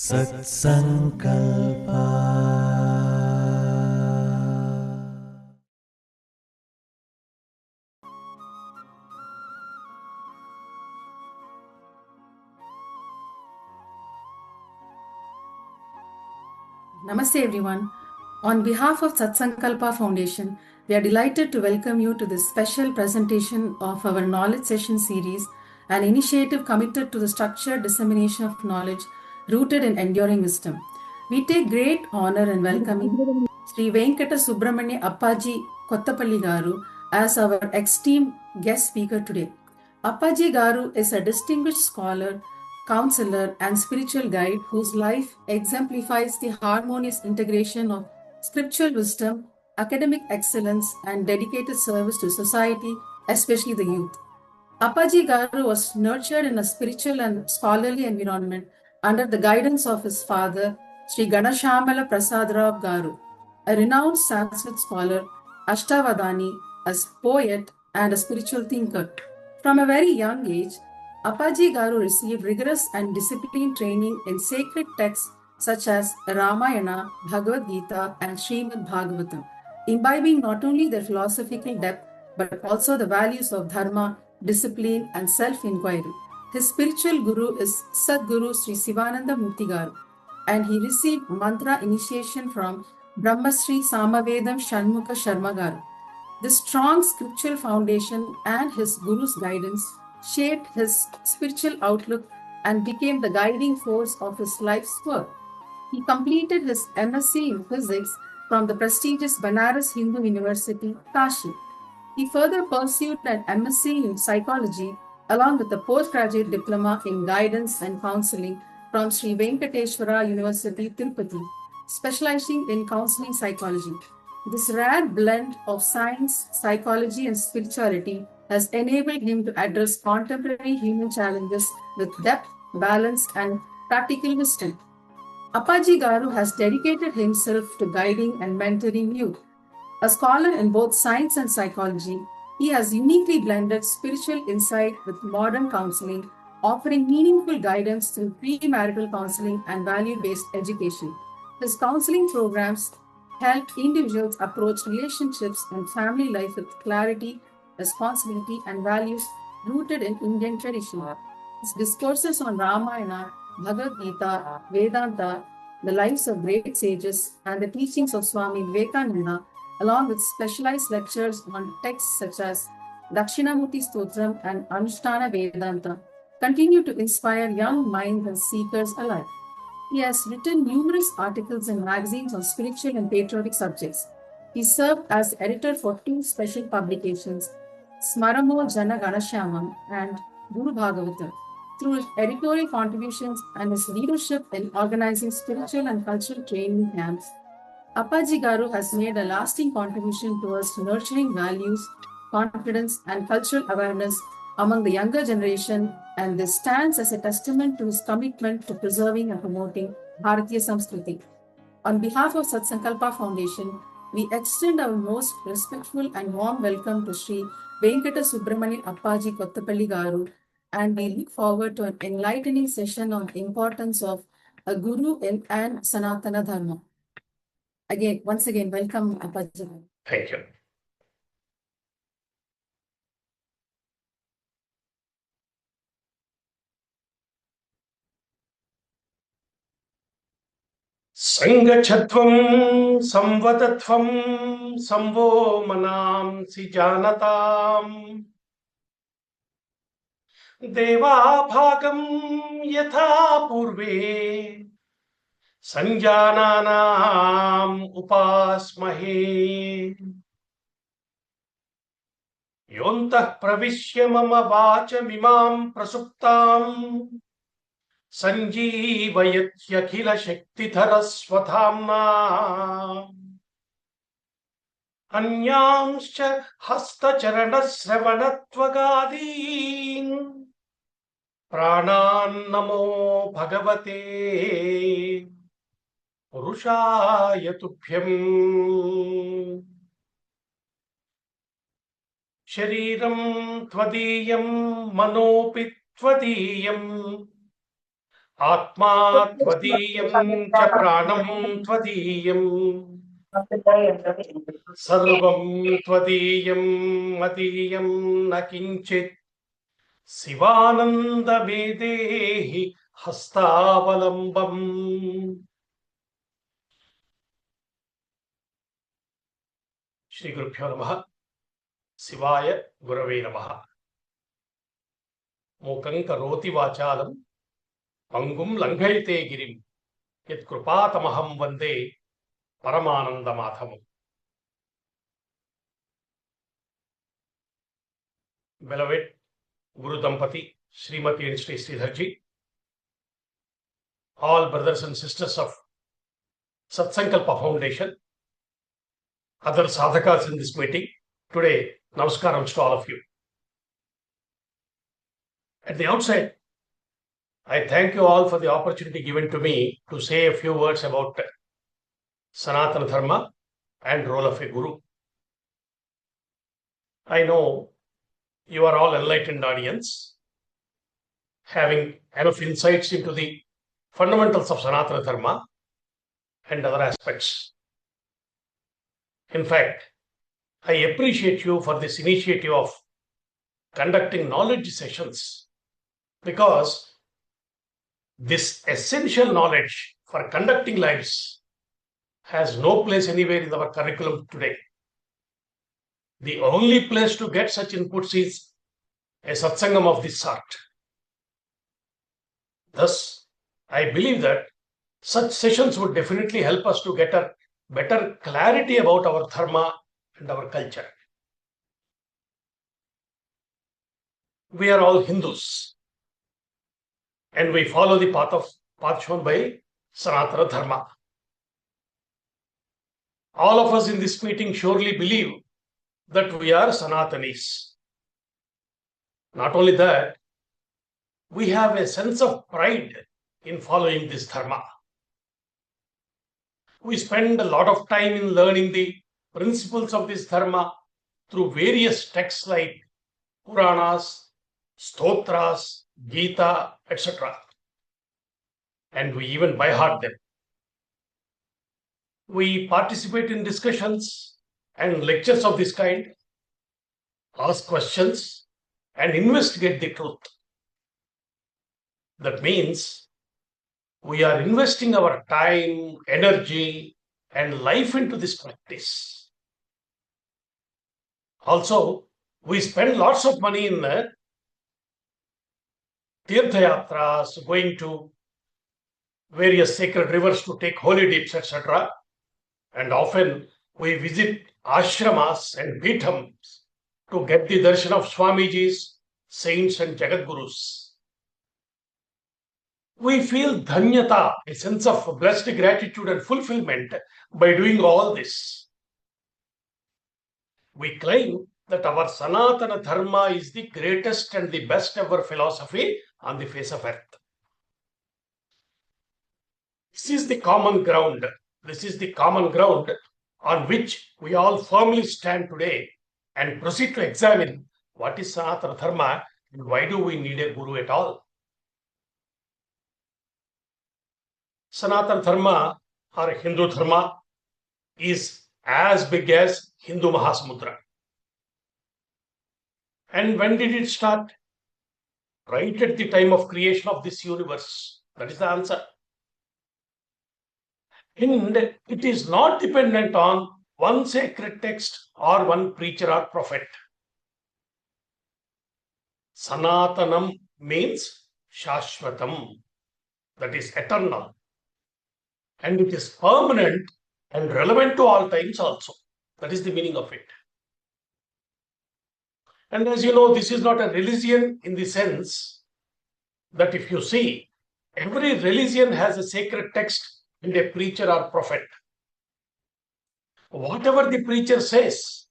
Satsankalpa. Namaste everyone. On behalf of Satsankalpa Foundation, we are delighted to welcome you to this special presentation of our Knowledge Session series, an initiative committed to the structured dissemination of knowledge rooted in enduring wisdom. We take great honor in welcoming Sri Venkata Subramanya Appaji Kothapalli Garu as our esteemed guest speaker today. Appaji Garu is a distinguished scholar, counselor, and spiritual guide whose life exemplifies the harmonious integration of spiritual wisdom, academic excellence, and dedicated service to society, especially the youth. Appaji Garu was nurtured in a spiritual and scholarly environment under the guidance of his father, Sri Ganashamala Prasadrav Garu, a renowned Sanskrit scholar, Ashtavadani, a poet, and a spiritual thinker. From a very young age, Appaji Garu received rigorous and disciplined training in sacred texts such as Ramayana, Bhagavad Gita, and Srimad Bhagavatam, imbibing not only their philosophical depth but also the values of dharma, discipline, and self-inquiry. His spiritual guru is Satguru Sri Sivananda Murty Garu, and he received mantra initiation from Brahmasri Samavedam Shanmukha Sharma Garu. This strong scriptural foundation and his guru's guidance shaped his spiritual outlook and became the guiding force of his life's work. He completed his MSc in physics from the prestigious Banaras Hindu University, Kashi. He further pursued an MSc in psychology along with a postgraduate diploma in guidance and counseling from Sri Venkateshwara University, Tirupati, specializing in counseling psychology. This rare blend of science, psychology, and spirituality has enabled him to address contemporary human challenges with depth, balance, and practical wisdom. Appaji Garu has dedicated himself to guiding and mentoring youth. A scholar in both science and psychology, he has uniquely blended spiritual insight with modern counseling, offering meaningful guidance through premarital counseling and value-based education. His counseling programs help individuals approach relationships and family life with clarity, responsibility, and values rooted in Indian tradition. His discourses on Ramayana, Bhagavad Gita, Vedanta, the lives of great sages, and the teachings of Swami Vivekananda, along with specialized lectures on texts such as Dakshinamurti Stotram and Anushtana Vedanta, continue to inspire young minds and seekers alike. He has written numerous articles in magazines on spiritual and patriotic subjects. He served as editor for two special publications, Smaramo Jana Ganashyamam and Guru Bhagavatam. Through his editorial contributions and his leadership in organizing spiritual and cultural training camps, Appaji Garu has made a lasting contribution towards nurturing values, confidence, and cultural awareness among the younger generation, and this stands as a testament to his commitment to preserving and promoting Bharatiya Samskriti. On behalf of Satsankalpa Foundation, we extend our most respectful and warm welcome to Sri Venkata Subramanya Appaji Kothapalli Garu, and we look forward to an enlightening session on the importance of a Guru and Sanathana Dharma. Once again, welcome, Appaji. Thank you. Sangachatvam samvatatvam samvo manamsi janatam deva bhagam yatha purve sanjananam upasmahe yontah pravishya mama vachamimam prasuptam Sanjeevayathyakhila Shaktidhara Svathamna Anyanscha Hastacharana Sravanatvagadin Pranan Namo Bhagavate पुरुषाय तुभ्यम् शरीरं त्वदीयं मनोऽपि त्वदीयम् आत्मा त्वदीयं च प्राणं त्वदीयम् सर्वं त्वदीयं मदीयं न किञ्चित् शिवानन्दमे देहि हस्तावलम्बम् श्री गुरुभ्यो नमः शिवाय गुरवे नमः मूकं करोति वाचालं पंगुं लंघयते गिरिं यत्कृपातमहं वन्दे परमानन्दमाधवम्. Beloved Guru Dampati, Srimati and Sri Sridharji, all brothers and sisters of Satsankalpa Foundation, other sadhakas in this meeting, today, namaskaram to all of you. At the outset, I thank you all for the opportunity given to me to say a few words about Sanathana Dharma and role of a Guru. I know you are all enlightened audience, having enough insights into the fundamentals of Sanathana Dharma and other aspects. In fact, I appreciate you for this initiative of conducting knowledge sessions, because this essential knowledge for conducting lives has no place anywhere in our curriculum today. The only place to get such inputs is a satsangam of this sort. Thus, I believe that such sessions would definitely help us to get a better clarity about our dharma and our culture. We are all Hindus, and we follow the path shown by Sanatana Dharma. All of us in this meeting surely believe that we are Sanatanis. Not only that, we have a sense of pride in following this dharma. We spend a lot of time in learning the principles of this dharma through various texts like Puranas, Stotras, Gita, etc. And we even by heart them. We participate in discussions and lectures of this kind, ask questions, and investigate the truth. That means we are investing our time, energy, and life into this practice. Also, we spend lots of money in tirthayatras, going to various sacred rivers to take holy dips, etc. And often we visit ashramas and peethams to get the darshan of Swamijis, saints, and Jagadgurus. We feel dhanyata, a sense of blessed gratitude and fulfillment by doing all this. We claim that our Sanatana Dharma is the greatest and the best ever philosophy on the face of earth. This is the common ground. This is the common ground on which we all firmly stand today and proceed to examine what is Sanatana Dharma and why do we need a Guru at all. Sanatana Dharma or Hindu Dharma is as big as Hindu Mahasamudra. And when did it start? Right at the time of creation of this universe. That is the answer. And it is not dependent on one sacred text or one preacher or prophet. Sanatanam means Shashvatam, that is eternal. And it is permanent and relevant to all times also. That is the meaning of it. And as you know, this is not a religion in the sense that if you see, every religion has a sacred text and a preacher or prophet. Whatever the preacher says,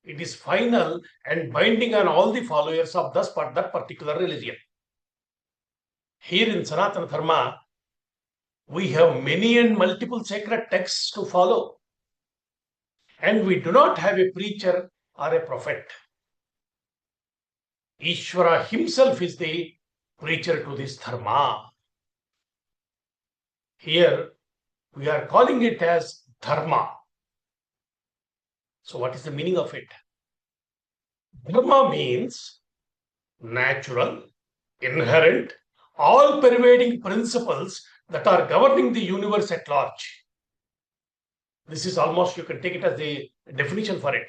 it is final and binding on all the followers of that particular religion. Here in Sanatana Dharma, we have many and multiple sacred texts to follow. And we do not have a preacher or a prophet. Ishvara himself is the preacher to this dharma. Here we are calling it as dharma. So what is the meaning of it? Dharma means natural, inherent, all-pervading principles that are governing the universe at large. This is almost, you can take it as the definition for it.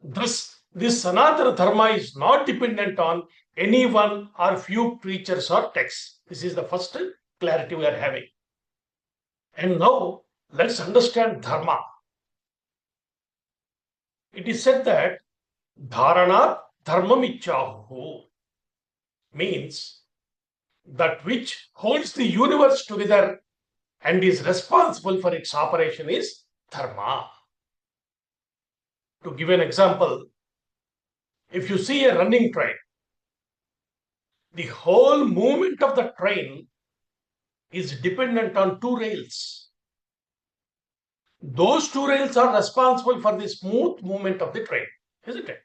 Thus, this Sanatana Dharma is not dependent on any one or few preachers or texts. This is the first clarity we are having. And now, let's understand Dharma. It is said that Dharana Dharmam Ichchahu means that which holds the universe together and is responsible for its operation is Dharma. To give an example, if you see a running train, the whole movement of the train is dependent on two rails. Those two rails are responsible for the smooth movement of the train, isn't it?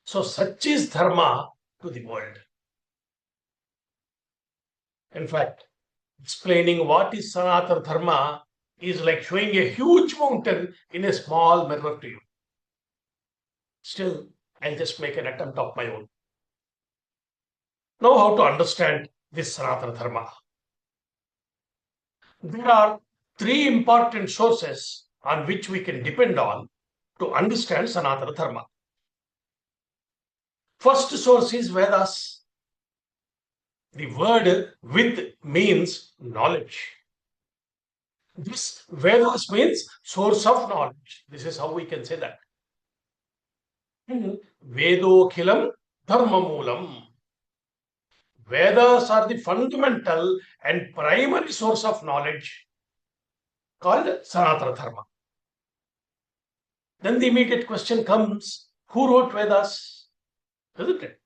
So such is Dharma to the world. In fact, explaining what is Sanatana Dharma is like showing a huge mountain in a small mirror to you. Still, I'll just make an attempt of my own. Now, how to understand this Sanatana Dharma? There are three important sources on which we can depend on to understand Sanatana Dharma. First source is Vedas. The word Ved means knowledge. This Vedas means source of knowledge. This is how we can say that. Vedokhilam Dharmamulam. Vedas are the fundamental and primary source of knowledge called Sanatana Dharma. Then the immediate question comes, who wrote Vedas? Isn't it?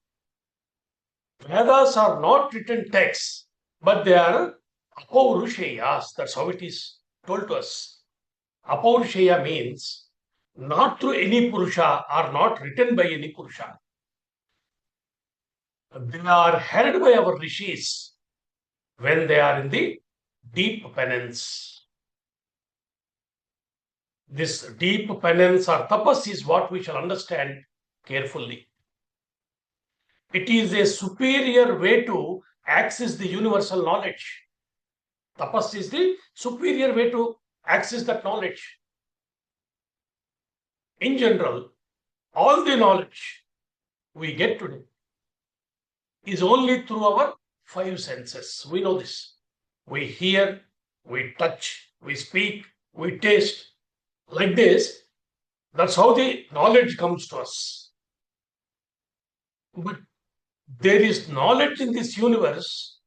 Vedas are not written texts, but they are apaurusheyas. That's how it is told to us. Apaurusheya means not through any Purusha or not written by any Purusha. They are held by our rishis when they are in the deep penance. This deep penance or tapas is what we shall understand carefully. It is a superior way to access the universal knowledge. Tapas is the superior way to access that knowledge. In general, all the knowledge we get today is only through our five senses. We know this. We hear, we touch, we speak, we taste. Like this, that's how the knowledge comes to us. But there is knowledge in this universe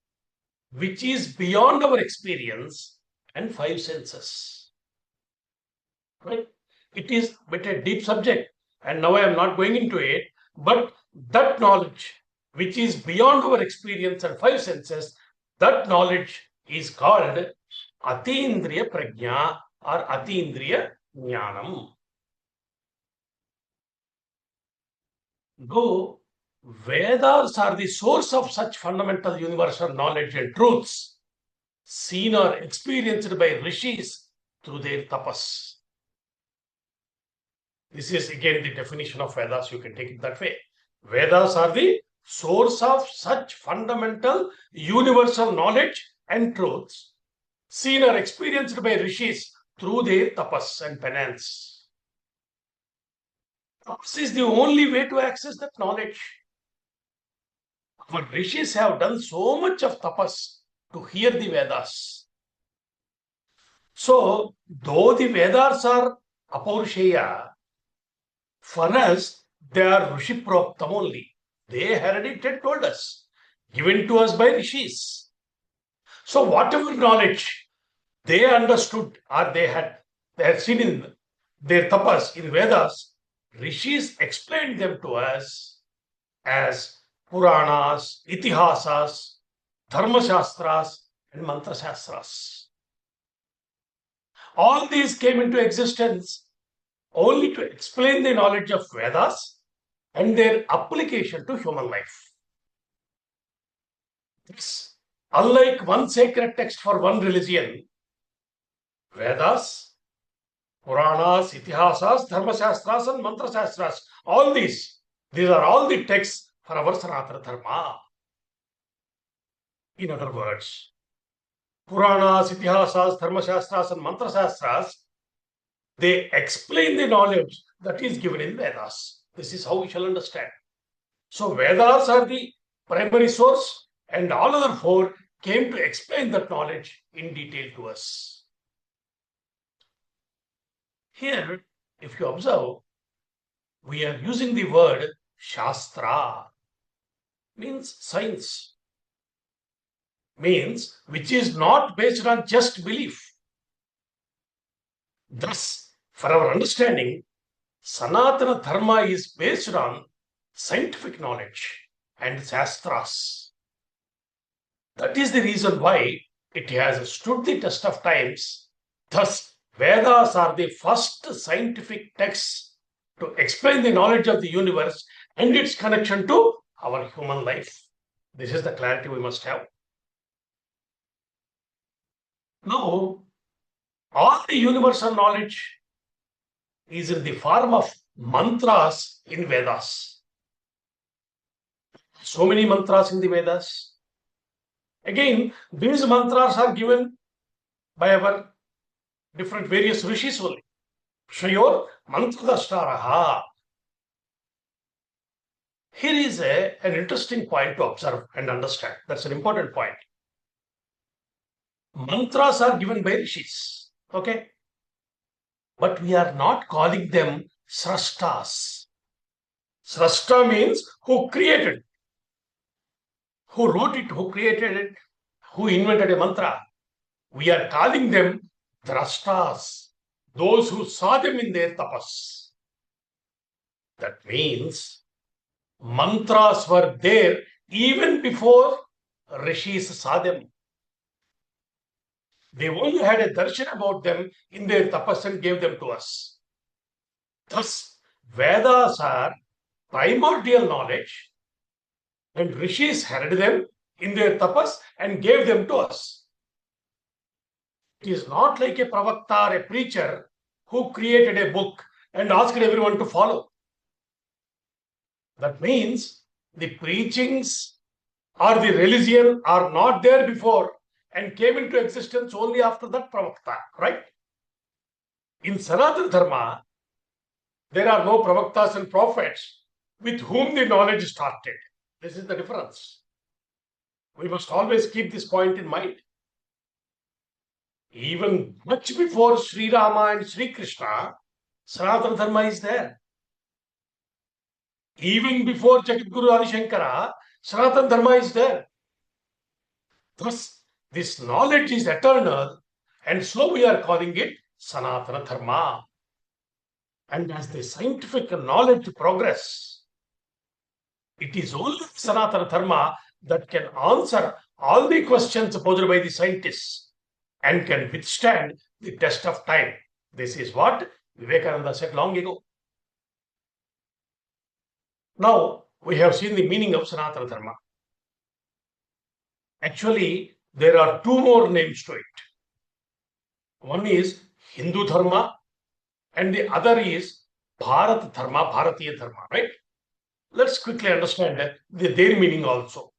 which is beyond our experience and five senses. Right? It is but a deep subject, and now I am not going into it, but that knowledge which is beyond our experience and five senses, that knowledge is called Atindriya Prajna or Atindriya Jnanam. Though Vedas are the source of such fundamental universal knowledge and truths, seen or experienced by rishis through their tapas. This is again the definition of Vedas, you can take it that way. Vedas are the source of such fundamental universal knowledge and truths, seen or experienced by rishis through their tapas and penance. Tapas is the only way to access that knowledge. Our rishis have done so much of tapas to hear the Vedas. So, though the Vedas are Apaurusheya, for us, they are Rishi Proktam only. They heredited told us, given to us by rishis. So, whatever knowledge they understood or they had seen in their tapas in Vedas, rishis explained them to us as Puranas, Itihasas, Dharma Shastras, and Mantra Shastras. All these came into existence only to explain the knowledge of Vedas and their application to human life. This, unlike one sacred text for one religion, Vedas, Puranas, Itihasas, Dharma Shastras, and Mantra Shastras, all these are all the texts for our Sanatana Dharma. In other words, Puranas, Itihasas, Dharma Shastras, and Mantra Shastras, they explain the knowledge that is given in Vedas. This is how we shall understand. So Vedas are the primary source, and all other four came to explain that knowledge in detail to us. Here, if you observe, we are using the word Shastra, means science, means which is not based on just belief. Thus, for our understanding, Sanatana Dharma is based on scientific knowledge and Shastras. That is the reason why it has stood the test of times. Thus, Vedas are the first scientific texts to explain the knowledge of the universe and its connection to our human life. This is the clarity we must have. Now, all the universal knowledge is in the form of mantras in Vedas. So many mantras in the Vedas. Again, these mantras are given by our different various rishis only. Shayor mantradashtaraha. Here is an interesting point to observe and understand. That's an important point. Mantras are given by rishis. Okay? But we are not calling them srashtas. Srashta means who created, who wrote it, who created it, who invented a mantra. We are calling them drashtas, those who saw them in their tapas. That means mantras were there even before rishis saw them. They only had a darshan about them in their tapas and gave them to us. Thus, Vedas are primordial knowledge, and rishis heard them in their tapas and gave them to us. It is not like a pravakta or a preacher who created a book and asked everyone to follow. That means the preachings or the religion are not there before and came into existence only after that pravakta, right? In Sanatana Dharma, there are no pravaktas and prophets with whom the knowledge started. This is the difference. We must always keep this point in mind. Even much before Sri Rama and Sri Krishna, Sanatana Dharma is there. Even before Jagadguru Adi Shankara, Sanatana Dharma is there. Thus, this knowledge is eternal, and so we are calling it Sanatana Dharma. And as the scientific knowledge progress, it is only Sanatana Dharma that can answer all the questions posed by the scientists and can withstand the test of time. This is what Vivekananda said long ago. Now, we have seen the meaning of Sanatana Dharma. Actually, there are two more names to it. One is Hindu Dharma and the other is Bharat Dharma, Bharatiya Dharma, right? Let's quickly understand their meaning also.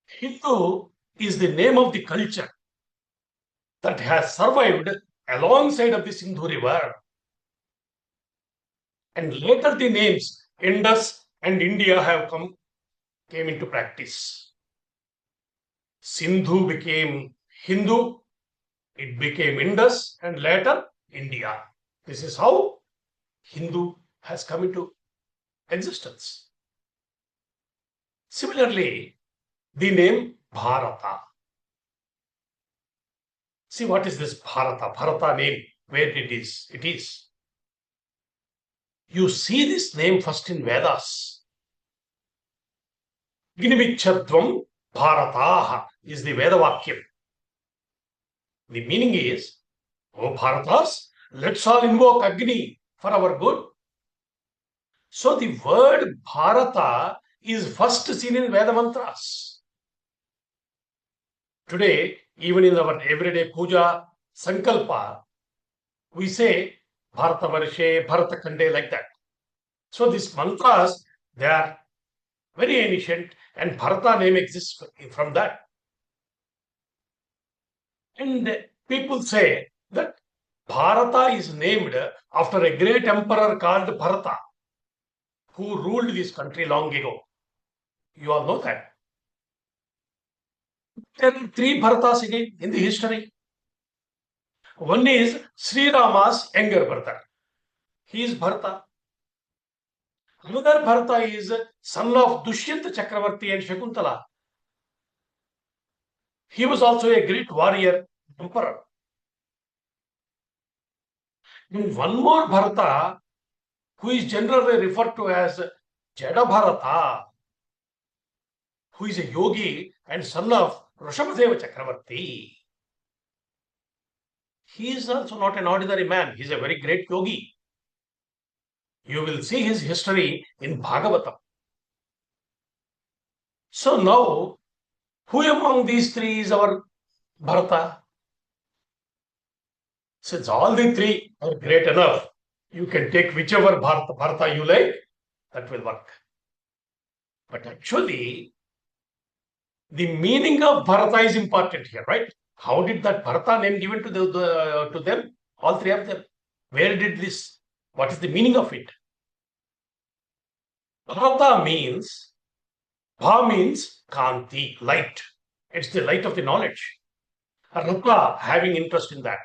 Hindu is the name of the culture that has survived alongside of the Sindhu River. And later the names Indus and India came into practice. Sindhu became Hindu, it became Indus, and later India. This is how Hindu has come into existence. Similarly, the name Bharata. See, what is this Bharata? Bharata name, where it is? It is. You see this name first in Vedas. Gnimichadvam Bharataha is the Veda Vakyam. The meaning is, "O Bharatas, let's all invoke Agni for our good." So the word Bharata is first seen in Veda mantras. Today, even in our everyday puja sankalpa, we say Bharata Varshe, Bharata Kande, like that. So these mantras, they are very ancient, and Bharata name exists from that. And people say that Bharata is named after a great emperor called Bharata, who ruled this country long ago. You all know that. There are three Bharatas again in the history. One is Sri Rama's younger brother. He is Bharata. Another Bharata is son of Dushyanta Chakravarti and Shakuntala. He was also a great warrior, emperor. And one more Bharata, who is generally referred to as Jada Bharata, who is a yogi and son of Rishabhadeva Chakravarti. He is also not an ordinary man. He is a very great yogi. You will see his history in Bhagavatam. So now, who among these three is our Bharata? Since all the three are great enough, you can take whichever Bharata you like, that will work. But actually, the meaning of Bharata is important here, right? How did that Bharata name given to to them? All three of them. Where did this? What is the meaning of it? Bharata means, Bha means Kanti, light. It's the light of the knowledge. Rata, having interest in that.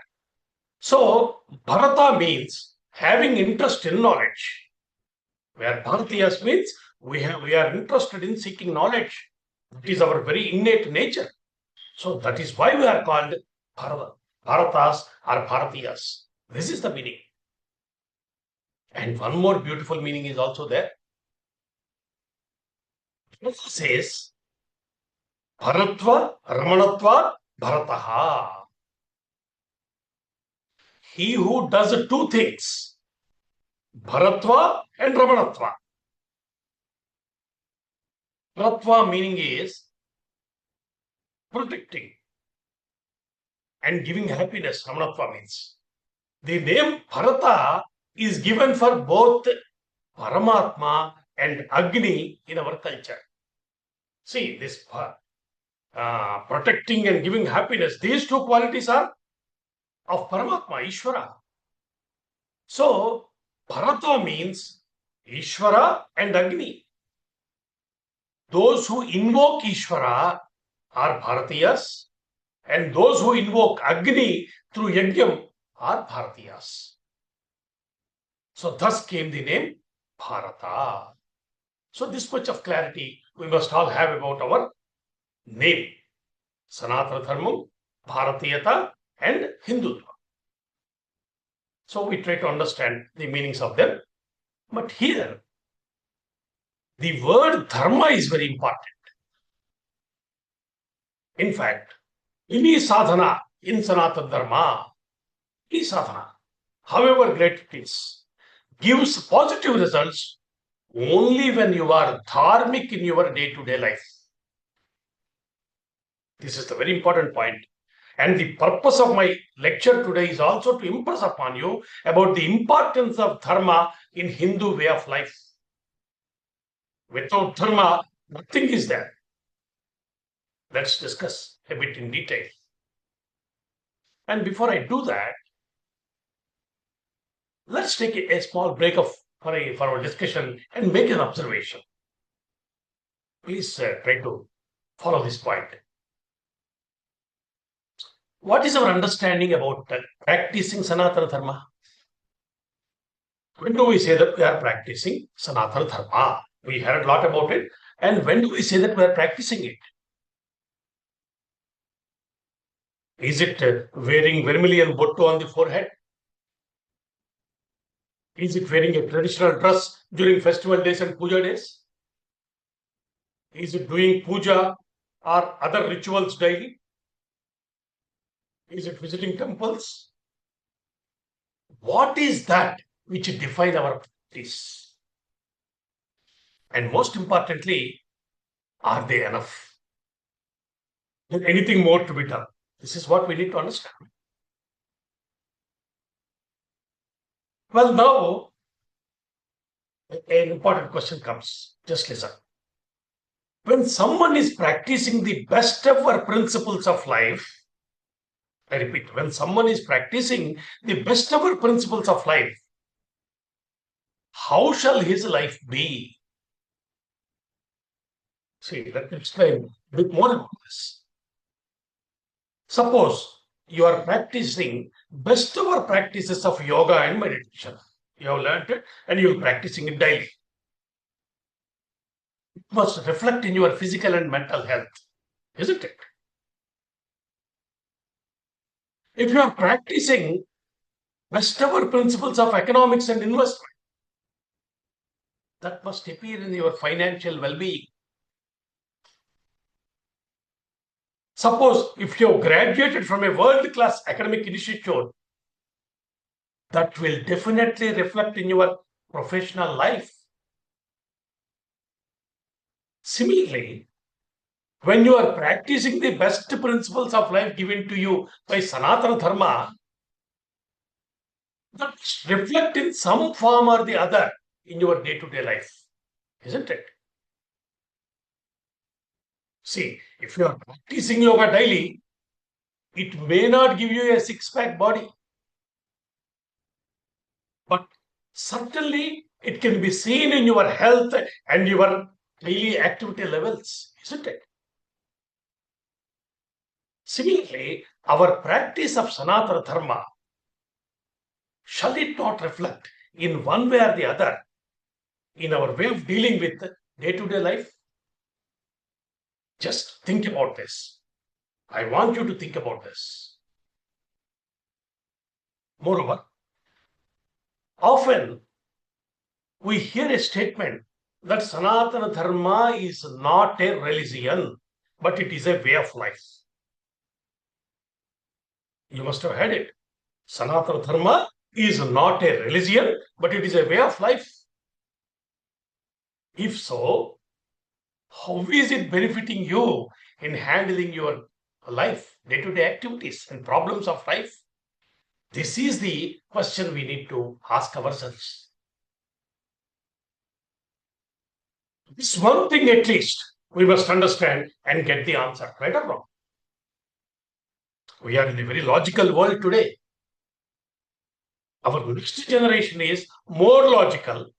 So, Bharata means having interest in knowledge. Where Bharatiyas means we are interested in seeking knowledge. It is our very innate nature. So that is why we are called Bharatas or Bharatiyas. This is the meaning. And one more beautiful meaning is also there. It says, Bharatva, Ramanatva, Bharataha. He who does two things, Bharatva and Ramanatva. Bharatva meaning is protecting and giving happiness. Ramanatva means. The name Bharata is given for both Paramatma and Agni in our culture. See, this protecting and giving happiness, these two qualities are of Paramatma, Ishvara. So, Bharata means Ishvara and Agni. Those who invoke Ishvara are Bharatiyas, and those who invoke Agni through Yajnam are Bharatiyas. So thus came the name Bharata. So this much of clarity we must all have about our name. Sanatana Dharma, Bharatiyata and Hindutva. So we try to understand the meanings of them. But here, the word dharma is very important. In fact, any sadhana in Sanatana Dharma, any sadhana, however great it is, gives positive results only when you are dharmic in your day-to-day life. This is the very important point. And the purpose of my lecture today is also to impress upon you about the importance of dharma in Hindu way of life. Without dharma, nothing is there. Let's discuss a bit in detail. And before I do that, let's take a small break for our discussion and make an observation. Please try to follow this point. What is our understanding about practicing Sanatana Dharma? When do we say that we are practicing Sanatana Dharma? We heard a lot about it. And when do we say that we are practicing it? Is it wearing vermilion bottu on the forehead? Is it wearing a traditional dress during festival days and puja days? Is it doing puja or other rituals daily? Is it visiting temples? What is that which define our practice? And most importantly, are they enough? Is anything more to be done? This is what we need to understand. Well, now an important question comes. Just listen. When someone is practicing the best ever principles of life, I repeat, when someone is practicing the best ever principles of life, how shall his life be? See, let me explain a bit more about this. Suppose you are practicing best ever practices of yoga and meditation. You have learned it and you are practicing it daily. It must reflect in your physical and mental health, isn't it? If you are practicing best ever principles of economics and investment, that must appear in your financial well-being. Suppose if you have graduated from a world-class academic institute, that will definitely reflect in your professional life. Similarly, when you are practicing the best principles of life given to you by Sanatana Dharma, that reflect in some form or the other in your day-to-day life, isn't it? See, if you are practicing yoga daily, it may not give you a six-pack body, but certainly it can be seen in your health and your daily activity levels, isn't it? Similarly, our practice of Sanatana Dharma, shall it not reflect in one way or the other in our way of dealing with day-to-day life? Just think about this. I want you to think about this. Moreover, often we hear a statement that Sanatana Dharma is not a religion, but it is a way of life. You must have heard it. Sanatana Dharma is not a religion, but it is a way of life. If so, how is it benefiting you in handling your life, day-to-day activities and problems of life? This is the question we need to ask ourselves. This one thing at least we must understand and get the answer, right or wrong. We are in a very logical world today. Our next generation is more logical,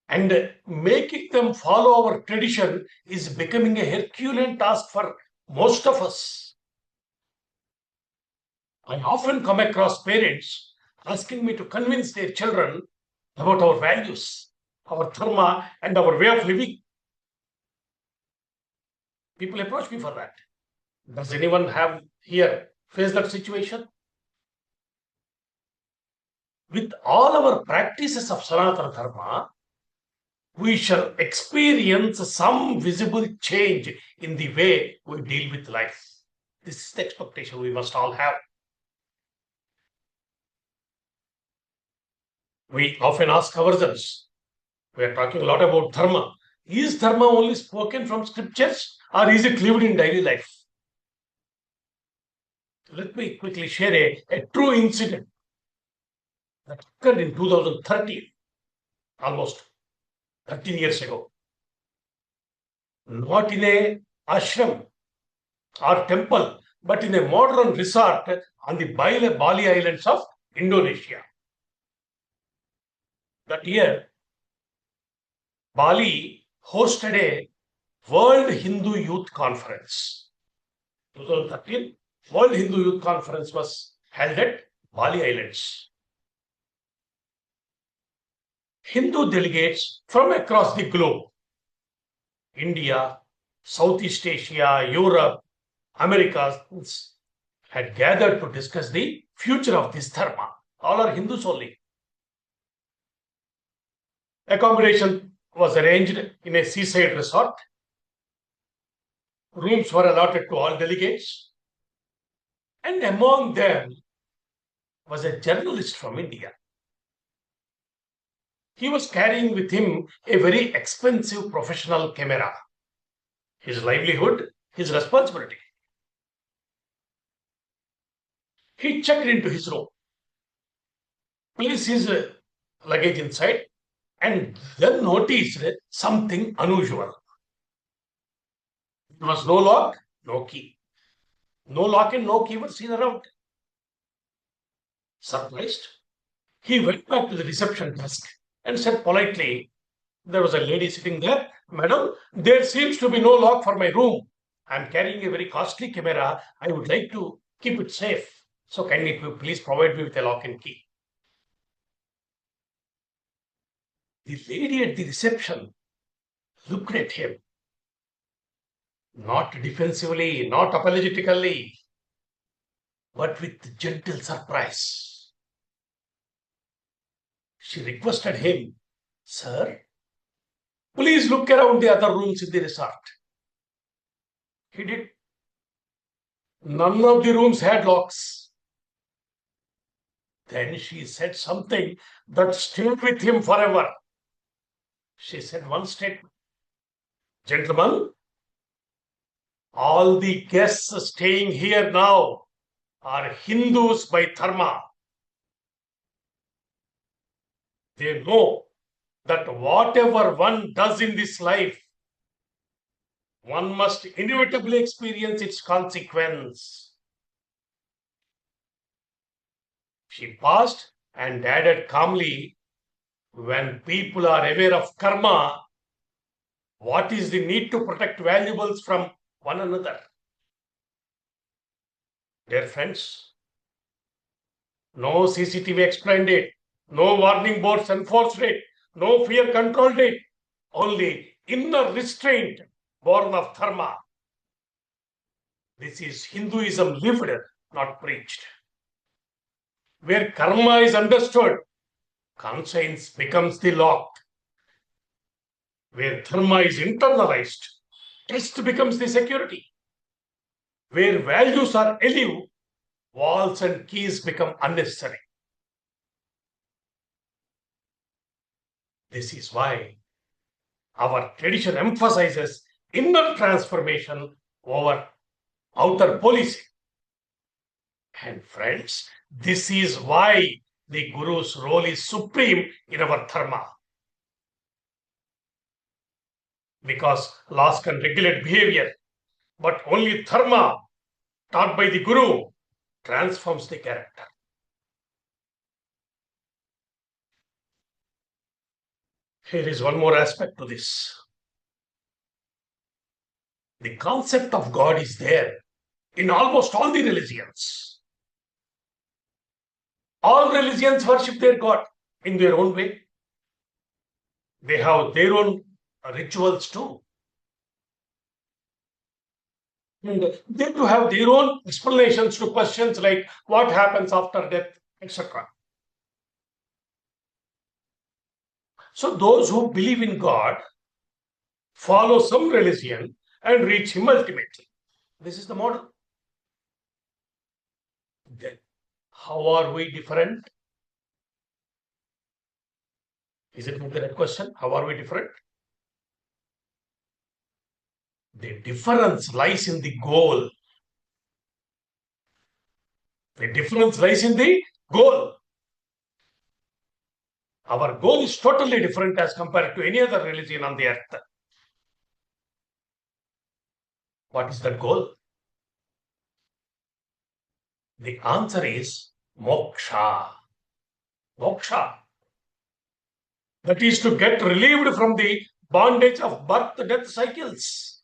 and making them follow our tradition is becoming a Herculean task for most of us. I often come across parents asking me to convince their children about our values, our dharma, and our way of living. People approach me for that. Does anyone have here faced that situation? With all our practices of Sanatana Dharma, we shall experience some visible change in the way we deal with life. This is the expectation we must all have. We often ask ourselves, we are talking a lot about dharma. Is dharma only spoken from scriptures or is it lived in daily life? Let me quickly share a true incident that occurred in 2013, almost 13 years ago. Not in a ashram or temple, but in a modern resort on the Bali Islands of Indonesia. That year, Bali hosted a World Hindu Youth Conference. 2013, World Hindu Youth Conference was held at Bali Islands. Hindu delegates from across the globe, India, Southeast Asia, Europe, Americas, had gathered to discuss the future of this dharma. All are Hindus only. Accommodation was arranged in a seaside resort. Rooms were allotted to all delegates. And among them was a journalist from India. He was carrying with him a very expensive professional camera. His livelihood, his responsibility. He checked into his room, placed his luggage inside, and then noticed something unusual. There was no lock, no key. No lock and no key were seen around. Surprised, he went back to the reception desk and said politely, there was a lady sitting there, Madam, there seems to be no lock for my room. I'm carrying a very costly camera. I would like to keep it safe. So kindly please provide me with a lock and key. The lady at the reception looked at him, not defensively, not apologetically, but with gentle surprise. She requested him, Sir, please look around the other rooms in the resort. He did. None of the rooms had locks. Then she said something that stayed with him forever. She said one statement, Gentlemen, all the guests staying here now are Hindus by dharma. They know that whatever one does in this life, one must inevitably experience its consequence. She paused and added calmly, when people are aware of karma, what is the need to protect valuables from one another? Dear friends, no CCTV explained it, no warning boards enforced it, no fear controlled it, only inner restraint born of dharma. This is Hinduism lived, not preached. Where karma is understood, conscience becomes the lock. Where dharma is internalized, trust becomes the security. Where values are alive, walls and keys become unnecessary. This is why our tradition emphasizes inner transformation over outer policing. And friends, this is why the Guru's role is supreme in our dharma. Because laws can regulate behavior, but only dharma taught by the Guru transforms the character. Here is one more aspect to this. The concept of God is there in almost all the religions. All religions worship their God in their own way. They have their own rituals too. And they too have their own explanations to questions like what happens after death, etc. So those who believe in God follow some religion and reach Him ultimately. This is the model. Then, how are we different? Is it not the right question? How are we different? The difference lies in the goal. The difference lies in the goal. Our goal is totally different as compared to any other religion on the earth. What is that goal? The answer is moksha. Moksha. That is to get relieved from the bondage of birth-death cycles.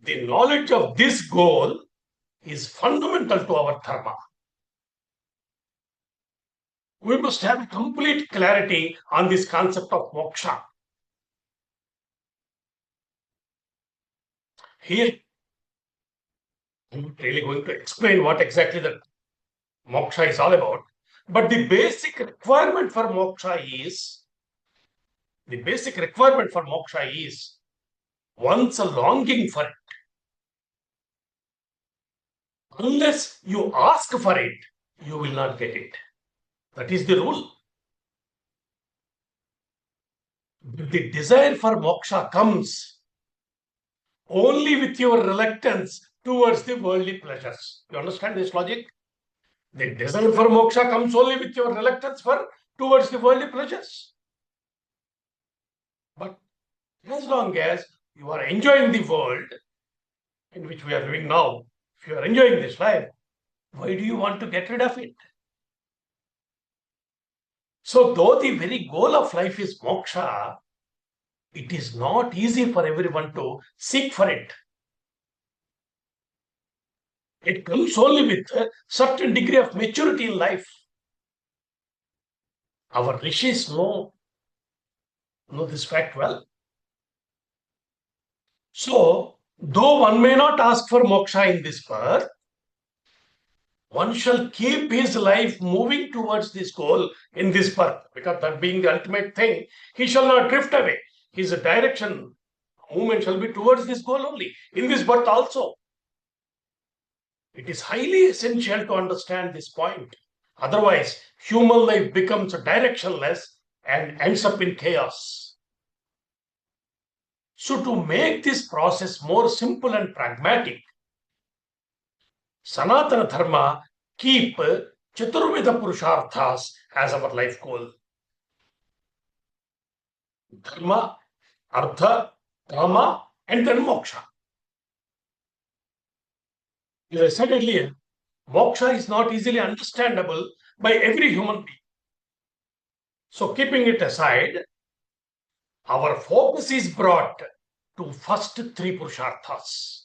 The knowledge of this goal is fundamental to our dharma. We must have complete clarity on this concept of moksha. Here, I'm not really going to explain what exactly the moksha is all about, but the basic requirement for moksha is once a longing for it, Unless you ask for it, you will not get it. That is the rule. The desire for moksha comes only with your reluctance towards the worldly pleasures. You understand this logic? The desire for moksha comes only with your reluctance towards the worldly pleasures. But as long as you are enjoying the world in which we are living now, if you are enjoying this life, why do you want to get rid of it? So, though the very goal of life is moksha, it is not easy for everyone to seek for it. It comes only with a certain degree of maturity in life. Our rishis know this fact well. So, though one may not ask for moksha in this birth, one shall keep his life moving towards this goal in this birth, because that being the ultimate thing, he shall not drift away. His direction, movement shall be towards this goal only, in this birth also. It is highly essential to understand this point. Otherwise, human life becomes directionless and ends up in chaos. So, to make this process more simple and pragmatic, Sanatana Dharma keep Chaturveda Purusharthas as our life goal. Dharma, Artha, Kama, and then Moksha. As I said earlier, Moksha is not easily understandable by every human being. So, keeping it aside, our focus is brought to first three Purusharthas: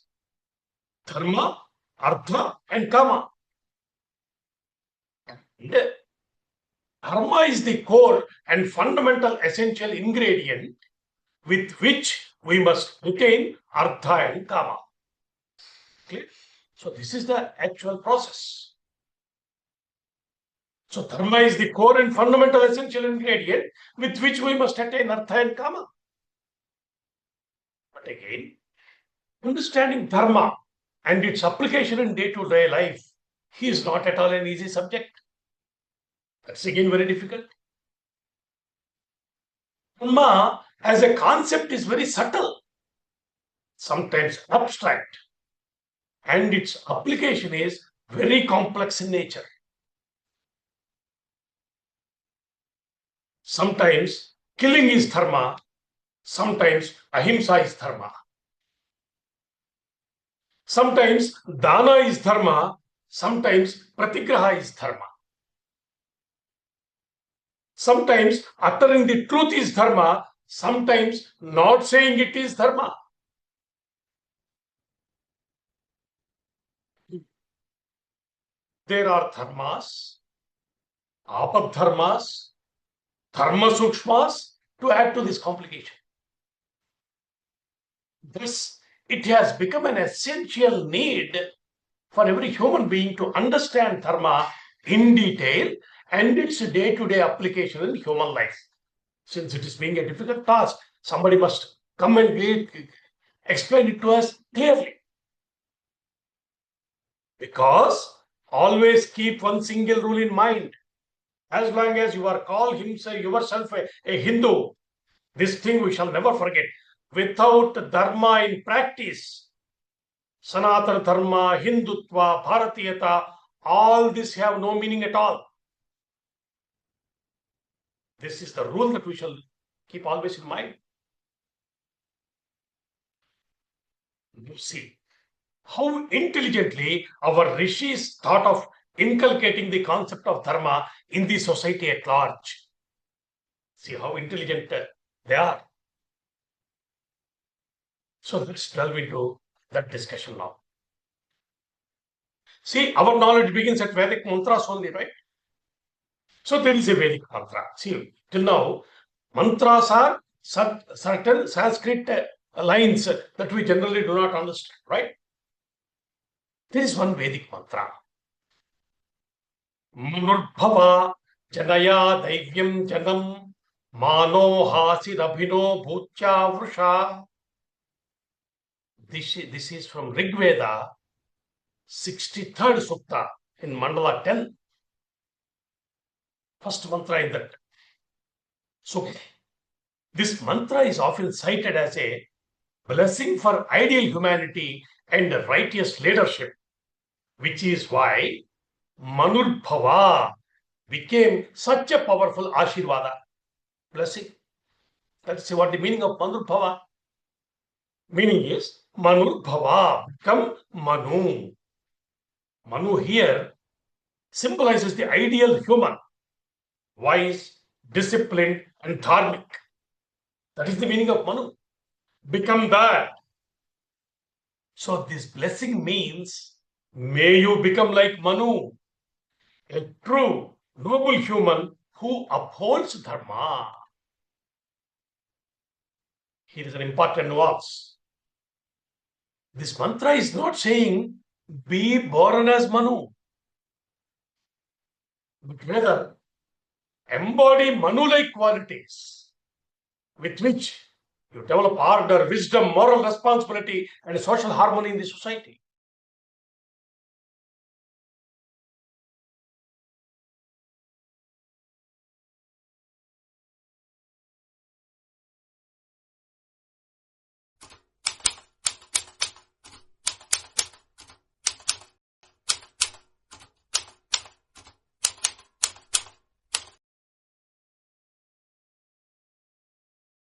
Dharma, Artha, and Kama. And Dharma is the core and fundamental essential ingredient with which we must retain Artha and Kama. Okay? So, this is the actual process. So, Dharma is the core and fundamental essential ingredient with which we must attain Artha and Kama. But again, understanding Dharma and its application in day-to-day life is not at all an easy subject. That's again very difficult. Dharma as a concept is very subtle, sometimes abstract, and its application is very complex in nature. Sometimes killing is dharma, sometimes ahimsa is dharma. Sometimes dana is dharma, sometimes pratigraha is dharma. Sometimes uttering the truth is dharma, sometimes not saying it is dharma. There are dharmas, apadharmas, dharma sukshmas to add to this complication. Thus, it has become an essential need for every human being to understand dharma in detail and its day-to-day application in human life. Since it is being a difficult task, somebody must come and explain it to us clearly. Because always keep one single rule in mind. As long as you are called yourself a Hindu, this thing we shall never forget. Without dharma in practice, Sanatana Dharma, Hindutva, Bharatiyata, all this have no meaning at all. This is the rule that we shall keep always in mind. You see how intelligently our rishis thought of inculcating the concept of dharma in the society at large. See how intelligent they are. So let's delve into that discussion now. See, our knowledge begins at Vedic mantras only, right? So there is a Vedic mantra. See, till now, mantras are certain Sanskrit lines that we generally do not understand, right? There is one Vedic mantra. Manurbhava janaya daivyam janam mano hasirabhino bhutya vrusha. This is from Rig Veda, 63rd Sukta in Mandala 10. First mantra in that Sukta. This mantra is often cited as a blessing for ideal humanity and righteous leadership, which is why Manurbhava became such a powerful Ashirvada, blessing. That's what the meaning of Manurbhava. Meaning is Manurbhava, become Manu. Manu here symbolizes the ideal human, wise, disciplined, and dharmic. That is the meaning of Manu. Become that. So this blessing means, may you become like Manu, a true, noble human who upholds Dharma. Here is an important nuance. This mantra is not saying, be born as Manu, but rather embody Manu-like qualities with which you develop order, wisdom, moral responsibility, and social harmony in the society.